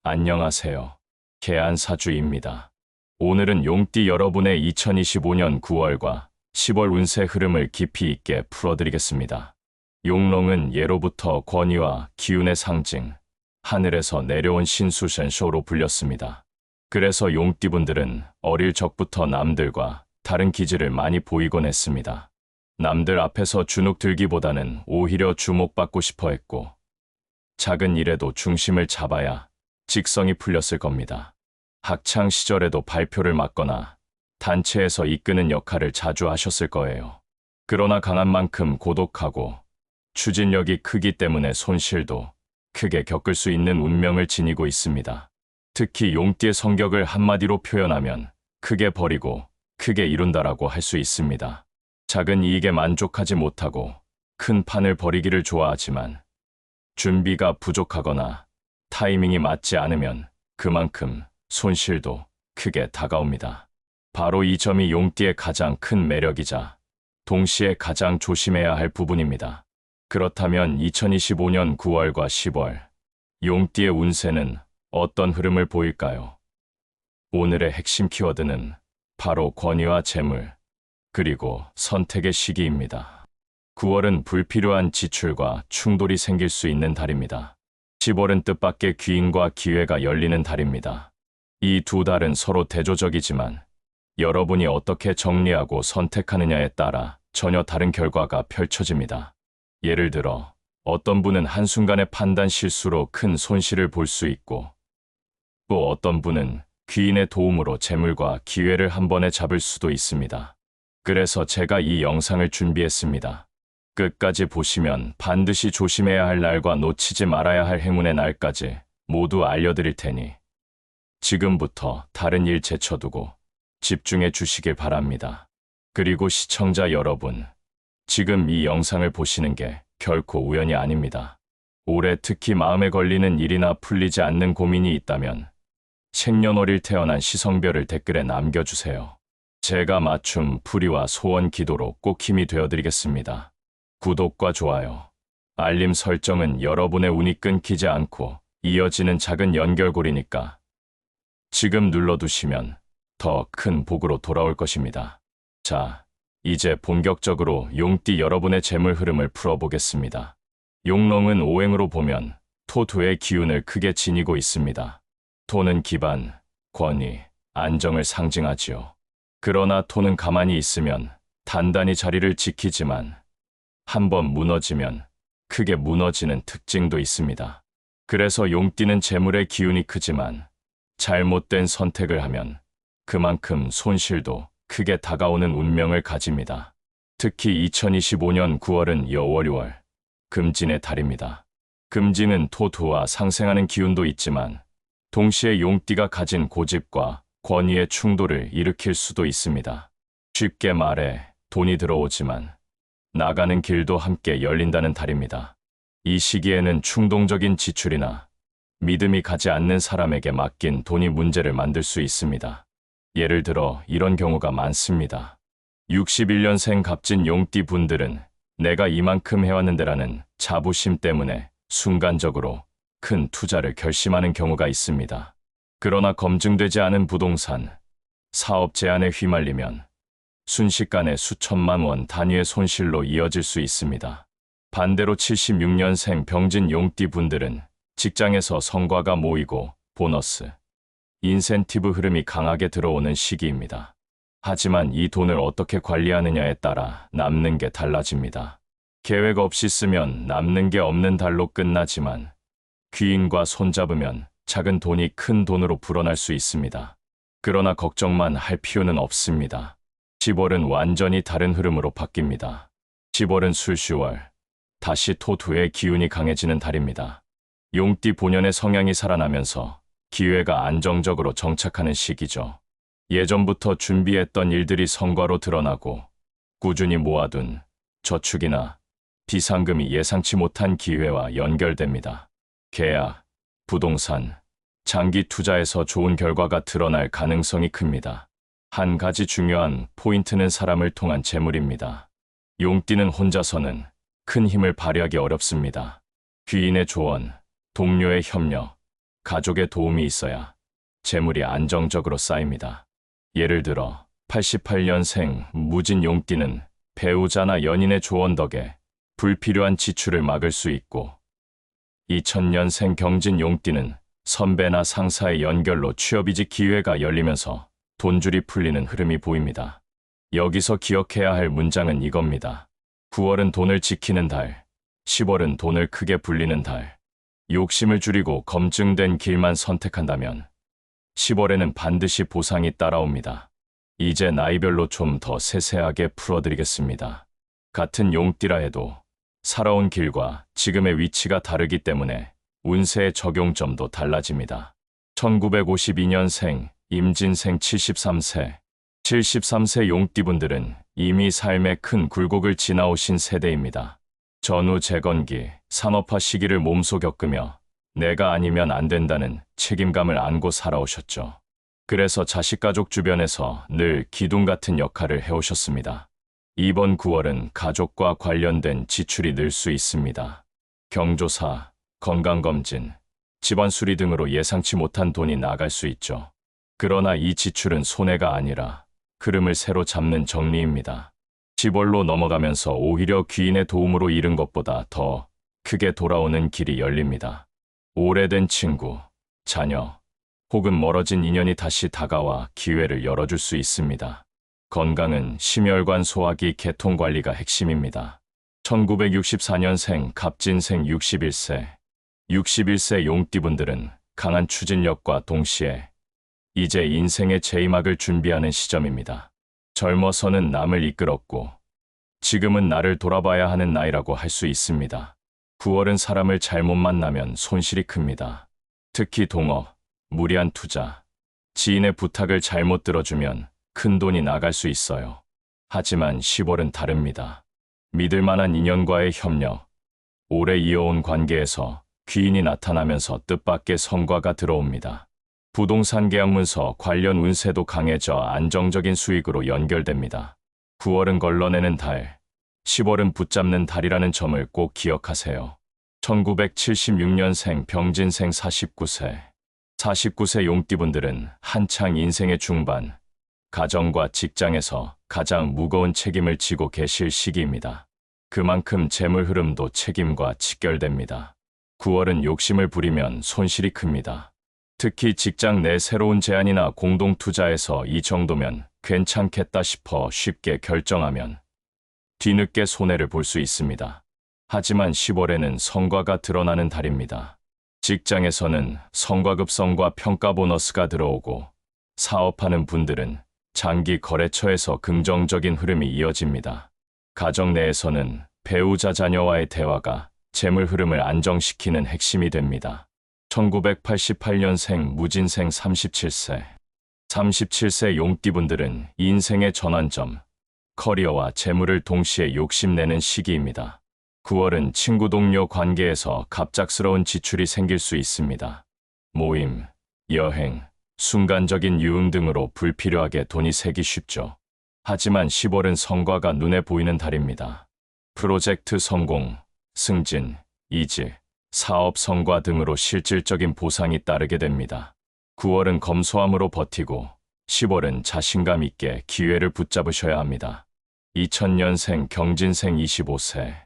안녕하세요. 계안사주입니다. 오늘은 용띠 여러분의 2025년 9월과 10월 운세 흐름을 깊이 있게 풀어드리겠습니다. 용龍은 예로부터 권위와 기운의 상징, 하늘에서 내려온 신수센쇼로 불렸습니다. 그래서 용띠분들은 어릴 적부터 남들과 다른 기질을 많이 보이곤 했습니다. 남들 앞에서 주눅 들기보다는 오히려 주목받고 싶어 했고, 작은 일에도 중심을 잡아야 직성이 풀렸을 겁니다. 학창 시절에도 발표를 맡거나 단체에서 이끄는 역할을 자주 하셨을 거예요. 그러나 강한 만큼 고독하고 추진력이 크기 때문에 손실도 크게 겪을 수 있는 운명을 지니고 있습니다. 특히 용띠의 성격을 한마디로 표현하면 크게 버리고 크게 이룬다라고 할 수 있습니다. 작은 이익에 만족하지 못하고 큰 판을 벌이기를 좋아하지만 준비가 부족하거나 타이밍이 맞지 않으면 그만큼 손실도 크게 다가옵니다. 바로 이 점이 용띠의 가장 큰 매력이자 동시에 가장 조심해야 할 부분입니다. 그렇다면 2025년 9월과 10월 용띠의 운세는 어떤 흐름을 보일까요? 오늘의 핵심 키워드는 바로 권위와 재물, 그리고 선택의 시기입니다. 9월은 불필요한 지출과 충돌이 생길 수 있는 달입니다. 10월은 뜻밖의 귀인과 기회가 열리는 달입니다. 이 두 달은 서로 대조적이지만 여러분이 어떻게 정리하고 선택하느냐에 따라 전혀 다른 결과가 펼쳐집니다. 예를 들어 어떤 분은 한순간의 판단 실수로 큰 손실을 볼 수 있고, 또 어떤 분은 귀인의 도움으로 재물과 기회를 한 번에 잡을 수도 있습니다. 그래서 제가 이 영상을 준비했습니다. 끝까지 보시면 반드시 조심해야 할 날과 놓치지 말아야 할 행운의 날까지 모두 알려드릴 테니 지금부터 다른 일 제쳐두고 집중해 주시길 바랍니다. 그리고 시청자 여러분, 지금 이 영상을 보시는 게 결코 우연이 아닙니다. 올해 특히 마음에 걸리는 일이나 풀리지 않는 고민이 있다면 생년월일 태어난 시성별을 댓글에 남겨주세요. 제가 맞춤 풀이와 소원 기도로 꼭 힘이 되어드리겠습니다. 구독과 좋아요, 알림 설정은 여러분의 운이 끊기지 않고 이어지는 작은 연결고리니까 지금 눌러두시면 더 큰 복으로 돌아올 것입니다. 자, 이제 본격적으로 용띠 여러분의 재물 흐름을 풀어보겠습니다. 용龍은 오행으로 보면 토2의 기운을 크게 지니고 있습니다. 토는 기반, 권위, 안정을 상징하지요. 그러나 토는 가만히 있으면 단단히 자리를 지키지만 한번 무너지면 크게 무너지는 특징도 있습니다. 그래서 용띠는 재물의 기운이 크지만 잘못된 선택을 하면 그만큼 손실도 크게 다가오는 운명을 가집니다. 특히 2025년 9월은 여월유월, 금진의 달입니다. 금진은 토2와 상생하는 기운도 있지만 동시에 용띠가 가진 고집과 권위의 충돌을 일으킬 수도 있습니다. 쉽게 말해 돈이 들어오지만 나가는 길도 함께 열린다는 달입니다. 이 시기에는 충동적인 지출이나 믿음이 가지 않는 사람에게 맡긴 돈이 문제를 만들 수 있습니다. 예를 들어 이런 경우가 많습니다. 61년생 갑진 용띠 분들은 내가 이만큼 해왔는데라는 자부심 때문에 순간적으로 큰 투자를 결심하는 경우가 있습니다. 그러나 검증되지 않은 부동산, 사업 제안에 휘말리면 순식간에 수천만 원 단위의 손실로 이어질 수 있습니다. 반대로 76년생 병진 용띠 분들은 직장에서 성과가 모이고 보너스, 인센티브 흐름이 강하게 들어오는 시기입니다. 하지만 이 돈을 어떻게 관리하느냐에 따라 남는 게 달라집니다. 계획 없이 쓰면 남는 게 없는 달로 끝나지만 귀인과 손잡으면 작은 돈이 큰 돈으로 불어날 수 있습니다. 그러나 걱정만 할 필요는 없습니다. 10월은 완전히 다른 흐름으로 바뀝니다. 10월은 술시월, 다시 토2의 기운이 강해지는 달입니다. 용띠 본연의 성향이 살아나면서 기회가 안정적으로 정착하는 시기죠. 예전부터 준비했던 일들이 성과로 드러나고 꾸준히 모아둔 저축이나 비상금이 예상치 못한 기회와 연결됩니다. 계약, 부동산, 장기 투자에서 좋은 결과가 드러날 가능성이 큽니다. 한 가지 중요한 포인트는 사람을 통한 재물입니다. 용띠는 혼자서는 큰 힘을 발휘하기 어렵습니다. 귀인의 조언, 동료의 협력, 가족의 도움이 있어야 재물이 안정적으로 쌓입니다. 예를 들어 88년생 무진 용띠는 배우자나 연인의 조언 덕에 불필요한 지출을 막을 수 있고, 2000년생 경진 용띠는 선배나 상사의 연결로 취업이직 기회가 열리면서 돈줄이 풀리는 흐름이 보입니다. 여기서 기억해야 할 문장은 이겁니다. 9월은 돈을 지키는 달, 10월은 돈을 크게 불리는 달. 욕심을 줄이고 검증된 길만 선택한다면 10월에는 반드시 보상이 따라옵니다. 이제 나이별로 좀 더 세세하게 풀어드리겠습니다. 같은 용띠라 해도 살아온 길과 지금의 위치가 다르기 때문에 운세의 적용점도 달라집니다. 1952년생 임진생 73세. 73세 용띠분들은 이미 삶의 큰 굴곡을 지나오신 세대입니다. 전후 재건기, 산업화 시기를 몸소 겪으며 내가 아니면 안 된다는 책임감을 안고 살아오셨죠. 그래서 자식 가족 주변에서 늘 기둥 같은 역할을 해오셨습니다. 이번 9월은 가족과 관련된 지출이 늘 수 있습니다. 경조사, 건강검진, 집안 수리 등으로 예상치 못한 돈이 나갈 수 있죠. 그러나 이 지출은 손해가 아니라 흐름을 새로 잡는 정리입니다. 10월로 넘어가면서 오히려 귀인의 도움으로 잃은 것보다 더 크게 돌아오는 길이 열립니다. 오래된 친구, 자녀, 혹은 멀어진 인연이 다시 다가와 기회를 열어줄 수 있습니다. 건강은 심혈관 소화기 계통 관리가 핵심입니다. 1964년생 갑진생 61세. 61세 용띠분들은 강한 추진력과 동시에 이제 인생의 제2막을 준비하는 시점입니다. 젊어서는 남을 이끌었고 지금은 나를 돌아봐야 하는 나이라고 할 수 있습니다. 9월은 사람을 잘못 만나면 손실이 큽니다. 특히 동업, 무리한 투자, 지인의 부탁을 잘못 들어주면 큰 돈이 나갈 수 있어요. 하지만 10월은 다릅니다. 믿을 만한 인연과의 협력, 오래 이어온 관계에서 귀인이 나타나면서 뜻밖의 성과가 들어옵니다. 부동산 계약 문서 관련 운세도 강해져 안정적인 수익으로 연결됩니다. 9월은 걸러내는 달, 10월은 붙잡는 달이라는 점을 꼭 기억하세요. 1976년생 병진생 49세. 49세 용띠분들은 한창 인생의 중반, 가정과 직장에서 가장 무거운 책임을 지고 계실 시기입니다. 그만큼 재물 흐름도 책임과 직결됩니다. 9월은 욕심을 부리면 손실이 큽니다. 특히 직장 내 새로운 제안이나 공동 투자에서 이 정도면 괜찮겠다 싶어 쉽게 결정하면 뒤늦게 손해를 볼 수 있습니다. 하지만 10월에는 성과가 드러나는 달입니다. 직장에서는 성과급성과 평가 보너스가 들어오고 사업하는 분들은 장기 거래처에서 긍정적인 흐름이 이어집니다. 가정 내에서는 배우자 자녀와의 대화가 재물 흐름을 안정시키는 핵심이 됩니다. 1988년생 무진생 37세. 37세 용띠분들은 인생의 전환점, 커리어와 재물을 동시에 욕심내는 시기입니다. 9월은 친구 동료 관계에서 갑작스러운 지출이 생길 수 있습니다. 모임, 여행, 순간적인 유흥 등으로 불필요하게 돈이 새기 쉽죠. 하지만 10월은 성과가 눈에 보이는 달입니다. 프로젝트 성공, 승진, 이직, 사업 성과 등으로 실질적인 보상이 따르게 됩니다. 9월은 검소함으로 버티고 10월은 자신감 있게 기회를 붙잡으셔야 합니다. 2000년생 경진생 25세.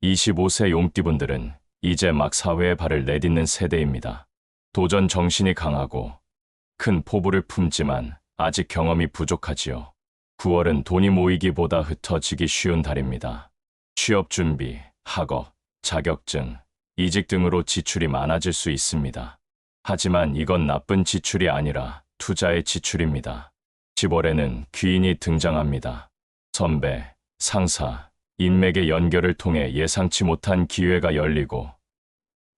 25세 용띠분들은 이제 막 사회에 발을 내딛는 세대입니다. 도전 정신이 강하고 큰 포부를 품지만 아직 경험이 부족하지요. 9월은 돈이 모이기보다 흩어지기 쉬운 달입니다. 취업 준비, 학업, 자격증, 이직 등으로 지출이 많아질 수 있습니다. 하지만 이건 나쁜 지출이 아니라 투자의 지출입니다. 10월에는 귀인이 등장합니다. 선배, 상사, 인맥의 연결을 통해 예상치 못한 기회가 열리고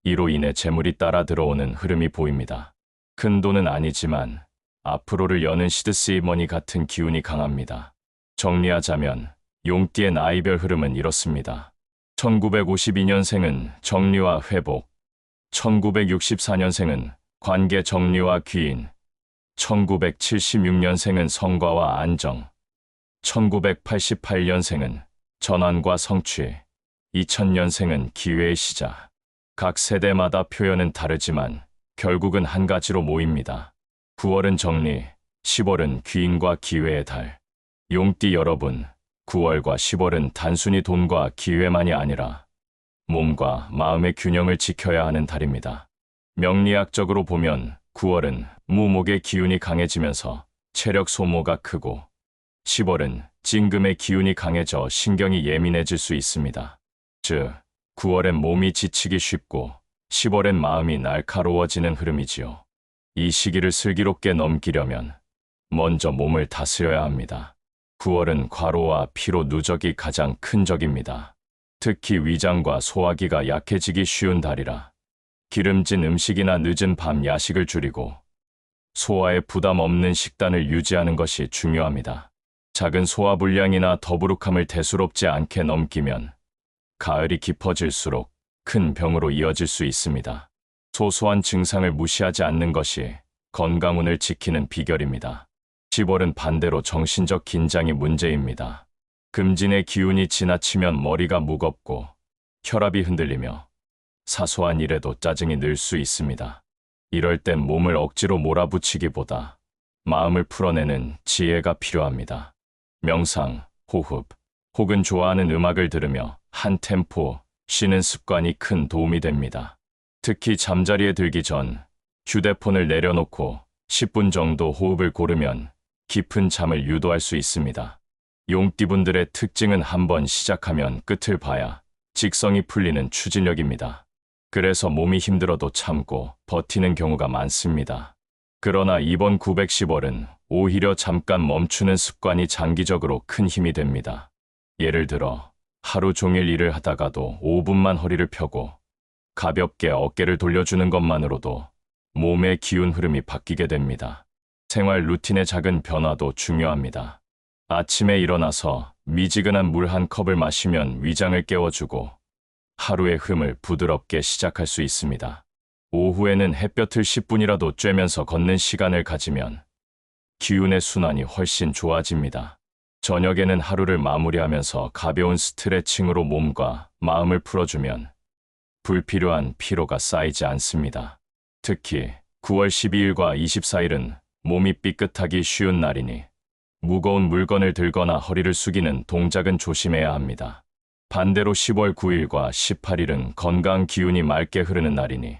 이로 인해 재물이 따라 들어오는 흐름이 보입니다. 큰 돈은 아니지만 앞으로를 여는 시드세이머니 같은 기운이 강합니다. 정리하자면 용띠의 나이별 흐름은 이렇습니다. 1952년생은 정리와 회복, 1964년생은 관계 정리와 귀인, 1976년생은 성과와 안정, 1988년생은 전환과 성취, 2000년생은 기회의 시작. 각 세대마다 표현은 다르지만 결국은 한 가지로 모입니다. 9월은 정리, 10월은 귀인과 기회의 달. 용띠 여러분, 9월과 10월은 단순히 돈과 기회만이 아니라 몸과 마음의 균형을 지켜야 하는 달입니다. 명리학적으로 보면 9월은 무목의 기운이 강해지면서 체력 소모가 크고 10월은 징금의 기운이 강해져 신경이 예민해질 수 있습니다. 즉, 9월엔 몸이 지치기 쉽고 10월엔 마음이 날카로워지는 흐름이지요. 이 시기를 슬기롭게 넘기려면 먼저 몸을 다스려야 합니다. 9월은 과로와 피로 누적이 가장 큰 적입니다. 특히 위장과 소화기가 약해지기 쉬운 달이라 기름진 음식이나 늦은 밤 야식을 줄이고 소화에 부담 없는 식단을 유지하는 것이 중요합니다. 작은 소화불량이나 더부룩함을 대수롭지 않게 넘기면 가을이 깊어질수록 큰 병으로 이어질 수 있습니다. 소소한 증상을 무시하지 않는 것이 건강운을 지키는 비결입니다. 10월은 반대로 정신적 긴장이 문제입니다. 금진의 기운이 지나치면 머리가 무겁고 혈압이 흔들리며 사소한 일에도 짜증이 늘 수 있습니다. 이럴 땐 몸을 억지로 몰아붙이기보다 마음을 풀어내는 지혜가 필요합니다. 명상, 호흡, 혹은 좋아하는 음악을 들으며 한 템포 쉬는 습관이 큰 도움이 됩니다. 특히 잠자리에 들기 전 휴대폰을 내려놓고 10분 정도 호흡을 고르면 깊은 잠을 유도할 수 있습니다. 용띠분들의 특징은 한번 시작하면 끝을 봐야 직성이 풀리는 추진력입니다. 그래서 몸이 힘들어도 참고 버티는 경우가 많습니다. 그러나 이번 910월은 오히려 잠깐 멈추는 습관이 장기적으로 큰 힘이 됩니다. 예를 들어 하루 종일 일을 하다가도 5분만 허리를 펴고 가볍게 어깨를 돌려주는 것만으로도 몸의 기운 흐름이 바뀌게 됩니다. 생활 루틴의 작은 변화도 중요합니다. 아침에 일어나서 미지근한 물 한 컵을 마시면 위장을 깨워주고 하루의 흐름을 부드럽게 시작할 수 있습니다. 오후에는 햇볕을 10분이라도 쬐면서 걷는 시간을 가지면 기운의 순환이 훨씬 좋아집니다. 저녁에는 하루를 마무리하면서 가벼운 스트레칭으로 몸과 마음을 풀어주면 불필요한 피로가 쌓이지 않습니다. 특히 9월 12일과 24일은 몸이 삐끗하기 쉬운 날이니 무거운 물건을 들거나 허리를 숙이는 동작은 조심해야 합니다. 반대로 10월 9일과 18일은 건강 기운이 맑게 흐르는 날이니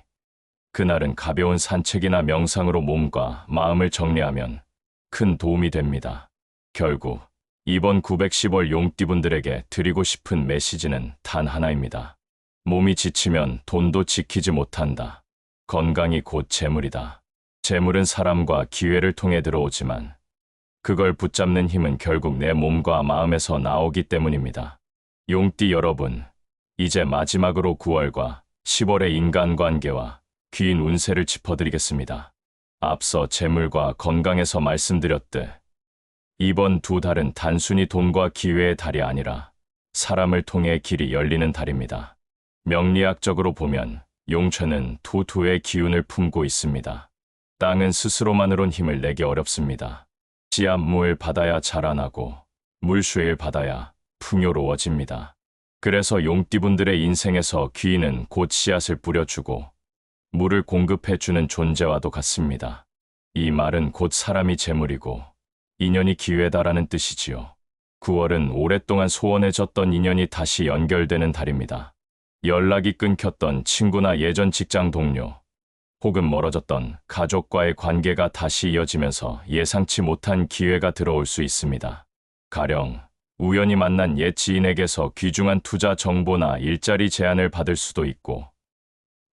그날은 가벼운 산책이나 명상으로 몸과 마음을 정리하면 큰 도움이 됩니다. 결국 이번 910월 용띠분들에게 드리고 싶은 메시지는 단 하나입니다. 몸이 지치면 돈도 지키지 못한다. 건강이 곧 재물이다. 재물은 사람과 기회를 통해 들어오지만 그걸 붙잡는 힘은 결국 내 몸과 마음에서 나오기 때문입니다. 용띠 여러분, 이제 마지막으로 9월과 10월의 인간관계와 귀인 운세를 짚어드리겠습니다. 앞서 재물과 건강에서 말씀드렸듯 이번 두 달은 단순히 돈과 기회의 달이 아니라 사람을 통해 길이 열리는 달입니다. 명리학적으로 보면 용체는 토토의 기운을 품고 있습니다. 땅은 스스로만으론 힘을 내기 어렵습니다. 씨앗물 받아야 자라나고 물수일 받아야 풍요로워집니다. 그래서 용띠분들의 인생에서 귀인은 곧 씨앗을 뿌려주고 물을 공급해주는 존재와도 같습니다. 이 말은 곧 사람이 재물이고 인연이 기회다라는 뜻이지요. 9월은 오랫동안 소원해졌던 인연이 다시 연결되는 달입니다. 연락이 끊겼던 친구나 예전 직장 동료, 혹은 멀어졌던 가족과의 관계가 다시 이어지면서 예상치 못한 기회가 들어올 수 있습니다. 가령 우연히 만난 옛 지인에게서 귀중한 투자 정보나 일자리 제안을 받을 수도 있고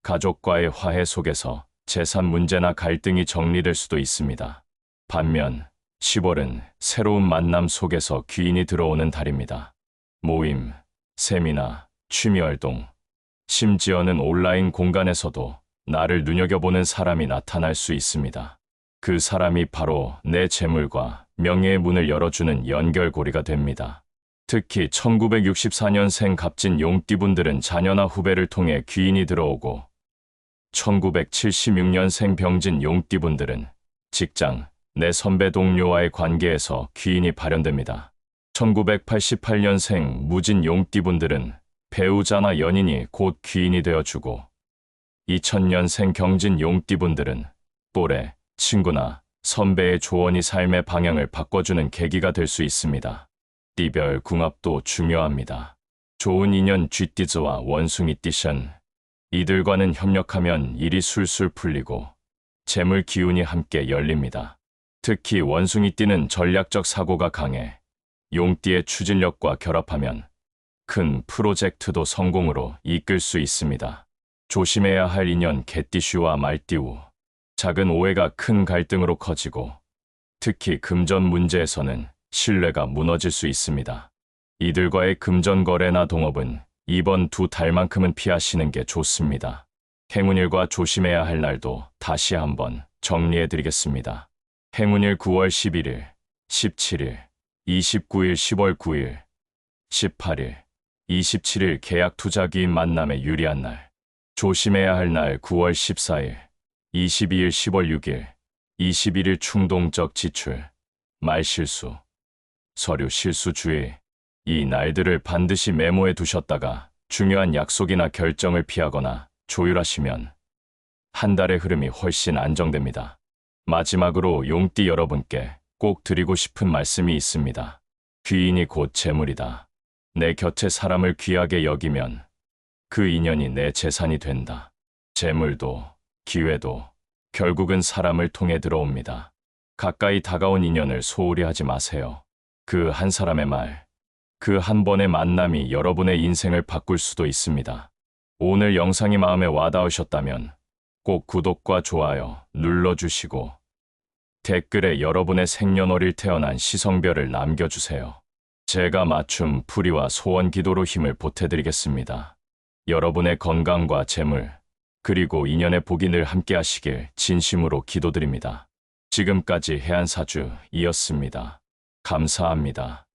가족과의 화해 속에서 재산 문제나 갈등이 정리될 수도 있습니다. 반면 10월은 새로운 만남 속에서 귀인이 들어오는 달입니다. 모임, 세미나, 취미활동, 심지어는 온라인 공간에서도 나를 눈여겨보는 사람이 나타날 수 있습니다. 그 사람이 바로 내 재물과 명예의 문을 열어주는 연결고리가 됩니다. 특히 1964년생 갑진 용띠분들은 자녀나 후배를 통해 귀인이 들어오고 1976년생 병진 용띠분들은 직장, 내 선배 동료와의 관계에서 귀인이 발현됩니다. 1988년생 무진 용띠분들은 배우자나 연인이 곧 귀인이 되어주고 2000년생 경진 용띠분들은 또래, 친구나 선배의 조언이 삶의 방향을 바꿔주는 계기가 될 수 있습니다. 띠별 궁합도 중요합니다. 좋은 인연 쥐띠즈와 원숭이 띠션. 이들과는 협력하면 일이 술술 풀리고 재물 기운이 함께 열립니다. 특히 원숭이띠는 전략적 사고가 강해 용띠의 추진력과 결합하면 큰 프로젝트도 성공으로 이끌 수 있습니다. 조심해야 할 인연 개띠슈와 말띠우. 작은 오해가 큰 갈등으로 커지고 특히 금전 문제에서는 신뢰가 무너질 수 있습니다. 이들과의 금전 거래나 동업은 이번 2달만큼은 피하시는 게 좋습니다. 행운일과 조심해야 할 날도 다시 한번 정리해 드리겠습니다. 행운일 9월 11일, 17일, 29일 10월 9일, 18일, 27일 계약 투자 기인 만남에 유리한 날. 조심해야 할 날 9월 14일, 22일 10월 6일, 21일 충동적 지출, 말실수, 서류 실수 주의. 이 날들을 반드시 메모해 두셨다가 중요한 약속이나 결정을 피하거나 조율하시면 한 달의 흐름이 훨씬 안정됩니다. 마지막으로 용띠 여러분께 꼭 드리고 싶은 말씀이 있습니다. 귀인이 곧 재물이다. 내 곁에 사람을 귀하게 여기면 그 인연이 내 재산이 된다. 재물도 기회도 결국은 사람을 통해 들어옵니다. 가까이 다가온 인연을 소홀히 하지 마세요. 그 한 사람의 말, 그 한 번의 만남이 여러분의 인생을 바꿀 수도 있습니다. 오늘 영상이 마음에 와닿으셨다면 꼭 구독과 좋아요 눌러주시고 댓글에 여러분의 생년월일 태어난 시성별을 남겨주세요. 제가 맞춤 풀이와 소원 기도로 힘을 보태드리겠습니다. 여러분의 건강과 재물, 그리고 인연의 복이 늘 함께 하시길 진심으로 기도드립니다. 지금까지 해안사주이었습니다. 감사합니다.